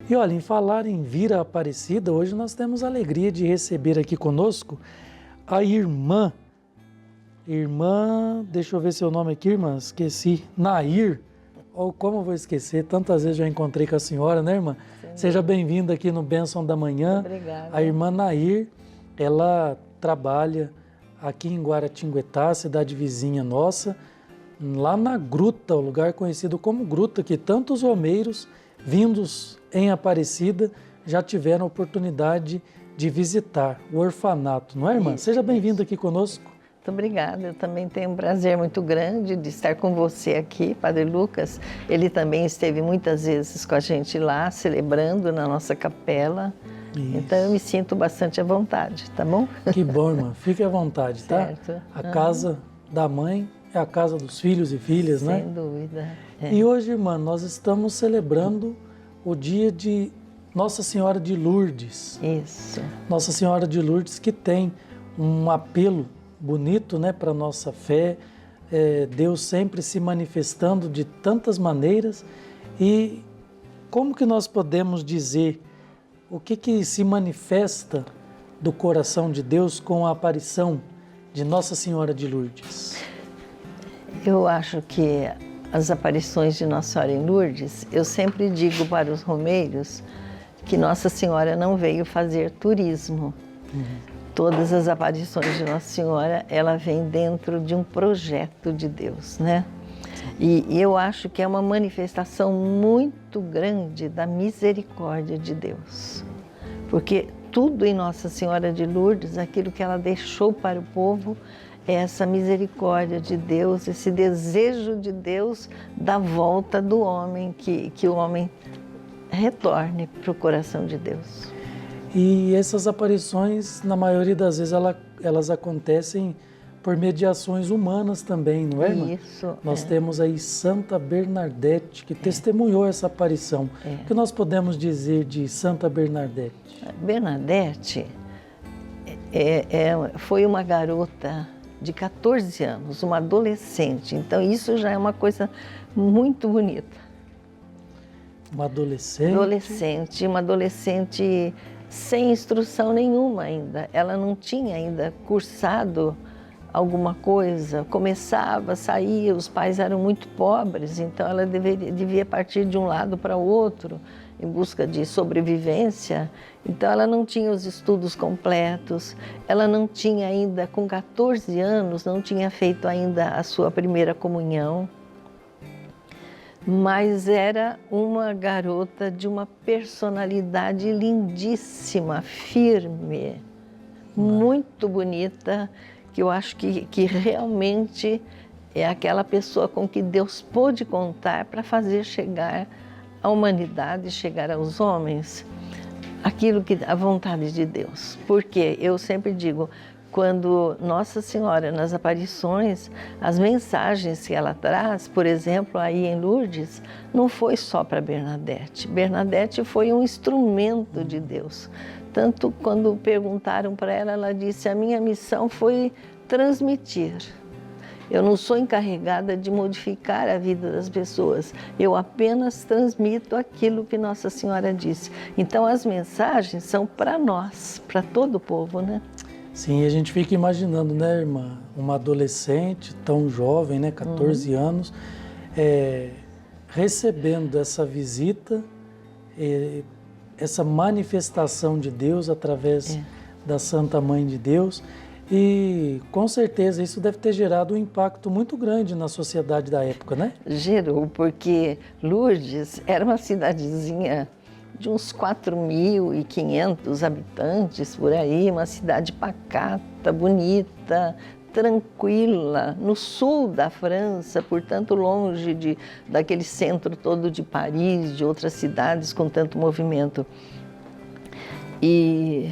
E olha, em falar em Vira Aparecida, hoje nós temos a alegria de receber aqui conosco a irmã, deixa eu ver seu nome aqui, irmã, esqueci, Nair, ou como eu vou esquecer, tantas vezes já encontrei com a senhora, né, irmã? Sim. Seja bem-vinda aqui no Bênção da Manhã. Obrigada. A irmã Nair, ela trabalha aqui em Guaratinguetá, cidade vizinha nossa, lá na Gruta, o lugar conhecido como Gruta, que tantos romeiros vindos em Aparecida já tiveram a oportunidade de visitar o orfanato, não é, irmã? Isso, Seja bem-vinda aqui conosco. Muito obrigada, eu também tenho um prazer muito grande de estar com você aqui, Padre Lucas. Ele também esteve muitas vezes com a gente lá, celebrando na nossa capela. Isso. Então eu me sinto bastante à vontade, tá bom? Que bom, irmã, fique à vontade, tá? Certo. A casa da mãe é a casa dos filhos e filhas, né? Sem dúvida. É. E hoje, irmã, nós estamos celebrando o dia de Nossa Senhora de Lourdes. Isso. Nossa Senhora de Lourdes, que tem um apelo bonito, né, para a nossa fé, Deus sempre se manifestando de tantas maneiras. E como que nós podemos dizer o que se manifesta do coração de Deus com a aparição de Nossa Senhora de Lourdes? Eu acho que as aparições de Nossa Senhora em Lourdes, eu sempre digo para os romeiros que Nossa Senhora não veio fazer turismo. Todas as aparições de Nossa Senhora, ela vem dentro de um projeto de Deus, né? E eu acho que é uma manifestação muito grande da misericórdia de Deus. Porque tudo em Nossa Senhora de Lourdes, aquilo que ela deixou para o povo, é essa misericórdia de Deus, esse desejo de Deus da volta do homem, que o homem retorne para o coração de Deus. E essas aparições, na maioria das vezes, elas acontecem por mediações humanas também, não é, irmã? Isso. Nós temos aí Santa Bernadette, que testemunhou essa aparição. O que nós podemos dizer de Santa Bernadette? Bernadette foi uma garota de 14 anos, uma adolescente. Então, isso já é uma coisa muito bonita. Uma adolescente? Uma adolescente sem instrução nenhuma ainda. Ela não tinha ainda cursado alguma coisa, começava, saía, os pais eram muito pobres, então ela devia partir de um lado para o outro em busca de sobrevivência. Então ela não tinha os estudos completos, ela não tinha ainda, com 14 anos, não tinha feito ainda a sua primeira comunhão, mas era uma garota de uma personalidade lindíssima, firme, muito bonita, que eu acho que realmente é aquela pessoa com que Deus pôde contar para fazer chegar à humanidade, chegar aos homens, aquilo que a vontade de Deus. Porque eu sempre digo, quando Nossa Senhora, nas aparições, as mensagens que ela traz, por exemplo, aí em Lourdes, não foi só para Bernadette. Bernadette foi um instrumento de Deus. Tanto quando perguntaram para ela, ela disse, a minha missão foi transmitir. Eu não sou encarregada de modificar a vida das pessoas, eu apenas transmito aquilo que Nossa Senhora disse. Então as mensagens são para nós, para todo o povo, né? Sim, a gente fica imaginando, né, irmã, uma adolescente tão jovem, né, 14 anos, recebendo essa visita, essa manifestação de Deus através da Santa Mãe de Deus. E, com certeza, isso deve ter gerado um impacto muito grande na sociedade da época, né? Gerou, porque Lourdes era uma cidadezinha de uns 4.500 habitantes por aí, uma cidade pacata, bonita, tranquila, no sul da França, portanto longe daquele centro todo de Paris, de outras cidades com tanto movimento. E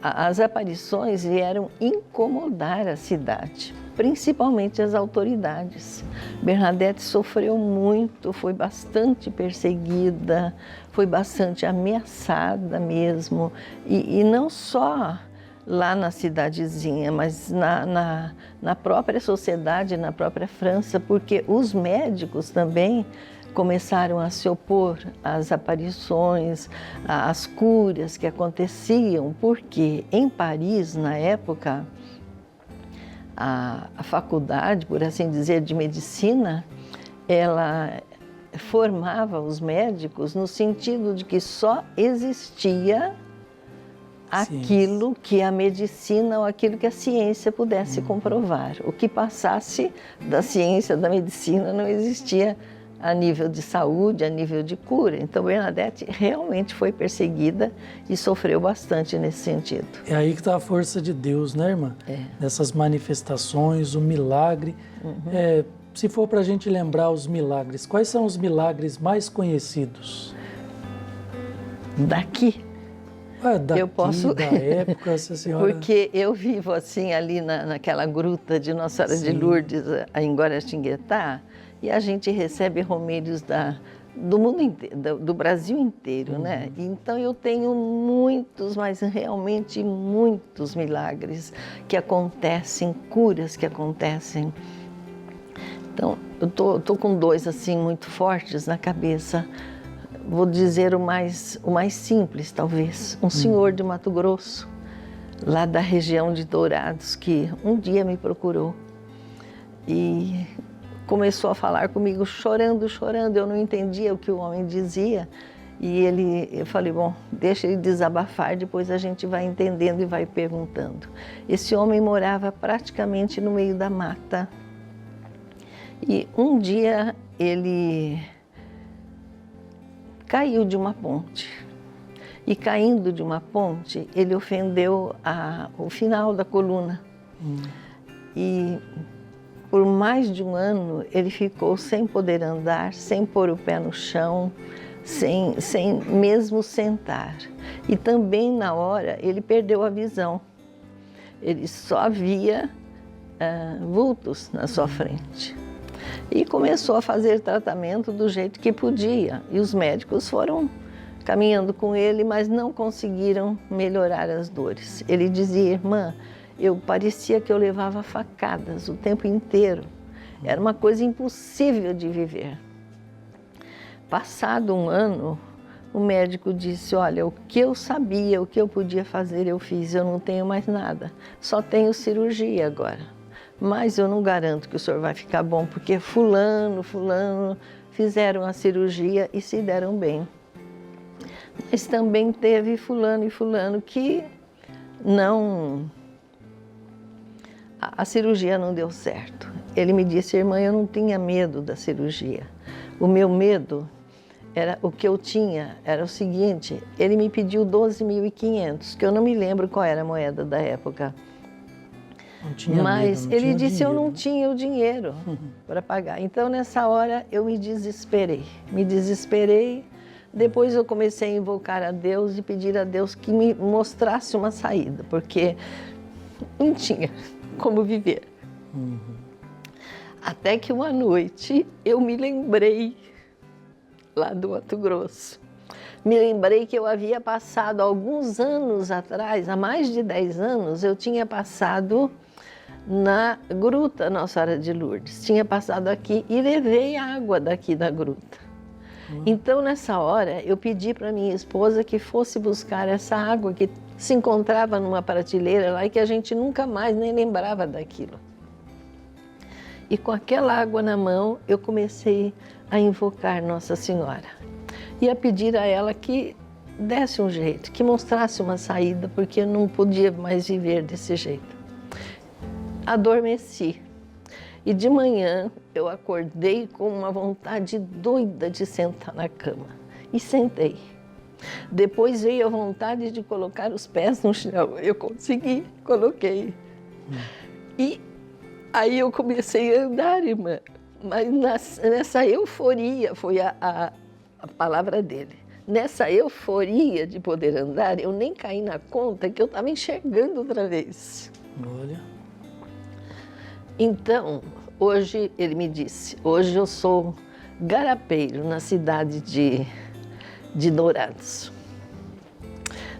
as aparições vieram incomodar a cidade, principalmente as autoridades. Bernadette sofreu muito, foi bastante perseguida, foi bastante ameaçada mesmo. E não só lá na cidadezinha, mas na própria sociedade, na própria França, porque os médicos também começaram a se opor às aparições, às curas que aconteciam, porque em Paris, na época, a faculdade, por assim dizer, de medicina, ela formava os médicos no sentido de que só existia aquilo que a medicina ou aquilo que a ciência pudesse comprovar. O que passasse da ciência, da medicina, não existia a nível de saúde, a nível de cura. Então, Bernadette realmente foi perseguida e sofreu bastante nesse sentido. É aí que está a força de Deus, né, irmã? Nessas manifestações, o milagre. Se for para a gente lembrar os milagres, quais são os milagres mais conhecidos? Daqui? Daqui, eu posso... da época, essa senhora... Porque eu vivo assim ali naquela gruta de Nossa Senhora de Lourdes, em Guaratinguetá, e a gente recebe romeiros do mundo inteiro, do Brasil inteiro, né? Então eu tenho muitos, mas realmente muitos milagres que acontecem, curas que acontecem. Então eu tô com dois assim muito fortes na cabeça. Vou dizer o mais simples, talvez. Um senhor de Mato Grosso, lá da região de Dourados, que um dia me procurou e começou a falar comigo chorando. Eu não entendia o que o homem dizia. E eu falei, bom, deixa ele desabafar, depois a gente vai entendendo e vai perguntando. Esse homem morava praticamente no meio da mata. E um dia ele caiu de uma ponte. E caindo de uma ponte, ele ofendeu o final da coluna. E por mais de um ano, ele ficou sem poder andar, sem pôr o pé no chão, sem mesmo sentar. E também, na hora, ele perdeu a visão. Ele só via vultos na sua frente. E começou a fazer tratamento do jeito que podia. E os médicos foram caminhando com ele, mas não conseguiram melhorar as dores. Ele dizia, irmã, parecia que eu levava facadas o tempo inteiro. Era uma coisa impossível de viver. Passado um ano, o médico disse, olha, o que eu sabia, o que eu podia fazer, eu fiz. Eu não tenho mais nada. Só tenho cirurgia agora. Mas eu não garanto que o senhor vai ficar bom, porque fulano fizeram a cirurgia e se deram bem. Mas também teve fulano e fulano que não... A cirurgia não deu certo. Ele me disse, irmã, eu não tinha medo da cirurgia. O meu medo o que eu tinha era o seguinte, ele me pediu 12.500, que eu não me lembro qual era a moeda da época. Mas ele disse, eu não tinha o dinheiro para pagar. Então, nessa hora, eu me desesperei. Depois eu comecei a invocar a Deus e pedir a Deus que me mostrasse uma saída, porque não tinha como viver. Até que uma noite eu me lembrei, lá do Mato Grosso, me lembrei que eu havia passado alguns anos atrás, há mais de 10 anos, eu tinha passado na gruta Nossa Senhora de Lourdes. Tinha passado aqui e levei água daqui da gruta. Então, nessa hora, eu pedi para minha esposa que fosse buscar essa água que se encontrava numa prateleira lá e que a gente nunca mais nem lembrava daquilo. E com aquela água na mão, eu comecei a invocar Nossa Senhora e a pedir a ela que desse um jeito, que mostrasse uma saída, porque eu não podia mais viver desse jeito. Adormeci. E de manhã eu acordei com uma vontade doida de sentar na cama. E sentei. Depois veio a vontade de colocar os pés no chão. Eu consegui, coloquei. E aí eu comecei a andar, irmã. Mas nessa euforia, foi a palavra dele. Nessa euforia de poder andar, eu nem caí na conta que eu estava enxergando outra vez. Olha. Então, hoje, ele me disse, hoje eu sou garapeiro na cidade de Dourados.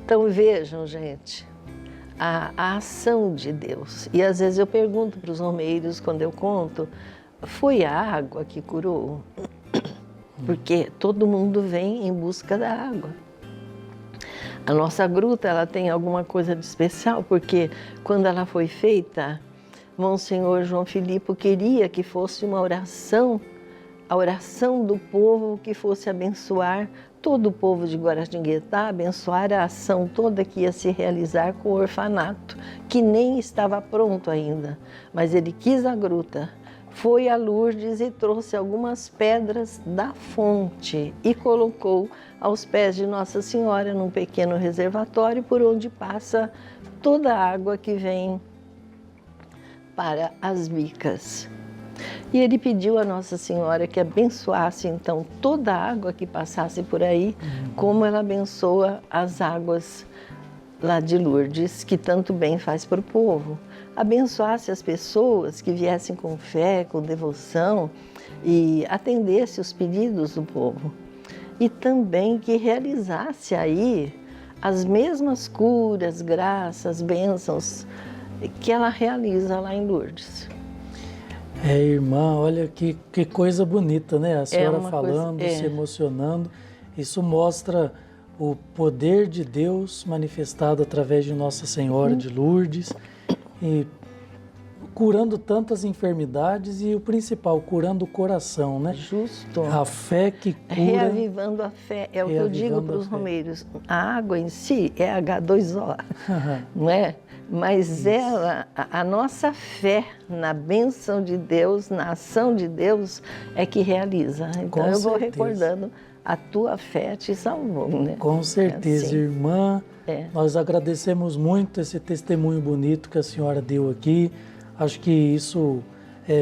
Então, vejam, gente, a ação de Deus. E às vezes eu pergunto para os romeiros, quando eu conto, foi a água que curou? Porque todo mundo vem em busca da água. A nossa gruta, ela tem alguma coisa de especial, porque quando ela foi feita, Monsenhor João Filipe queria que fosse uma oração, a oração do povo que fosse abençoar todo o povo de Guaratinguetá, abençoar a ação toda que ia se realizar com o orfanato, que nem estava pronto ainda, mas ele quis a gruta. Foi a Lourdes e trouxe algumas pedras da fonte e colocou aos pés de Nossa Senhora num pequeno reservatório por onde passa toda a água que vem para as bicas. E ele pediu a Nossa Senhora que abençoasse então toda a água que passasse por aí, como ela abençoa as águas lá de Lourdes, que tanto bem faz para o povo. Abençoasse as pessoas que viessem com fé, com devoção e atendesse os pedidos do povo. E também que realizasse aí as mesmas curas, graças, bênçãos que ela realiza lá em Lourdes. Irmã, olha que coisa bonita, né? A senhora falando, coisa, se emocionando. Isso mostra o poder de Deus manifestado através de Nossa Senhora de Lourdes e curando tantas enfermidades e o principal, curando o coração, né? Justo. A fé que cura. Reavivando a fé, é o que eu digo para os romeiros. A água em si é H2O, não é? Mas ela, a nossa fé na bênção de Deus, na ação de Deus, é que realiza. Então Com eu vou certeza. recordando, a tua fé te salvou, né? Com certeza, assim. Irmã. Nós agradecemos muito esse testemunho bonito que a senhora deu aqui. Acho que isso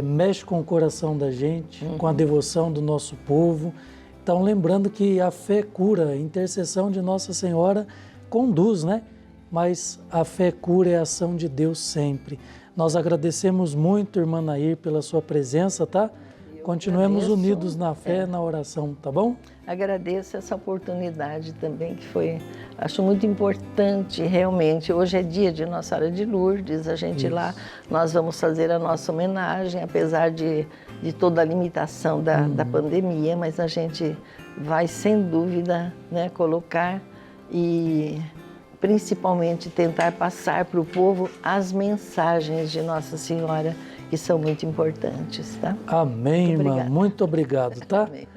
mexe com o coração da gente, com a devoção do nosso povo. Então, lembrando que a fé cura, a intercessão de Nossa Senhora conduz, né? Mas a fé cura é a ação de Deus sempre. Nós agradecemos muito, irmã Nair, pela sua presença, tá? Continuemos unidos na fé, na oração, tá bom? Agradeço essa oportunidade também, que foi, acho muito importante, realmente. Hoje é dia de Nossa Senhora de Lourdes, a gente lá, nós vamos fazer a nossa homenagem, apesar de toda a limitação da pandemia, mas a gente vai, sem dúvida, né, colocar e principalmente tentar passar para o povo as mensagens de Nossa Senhora, que são muito importantes, tá? Amém, irmã. Obrigada. Muito obrigado, tá? Amém.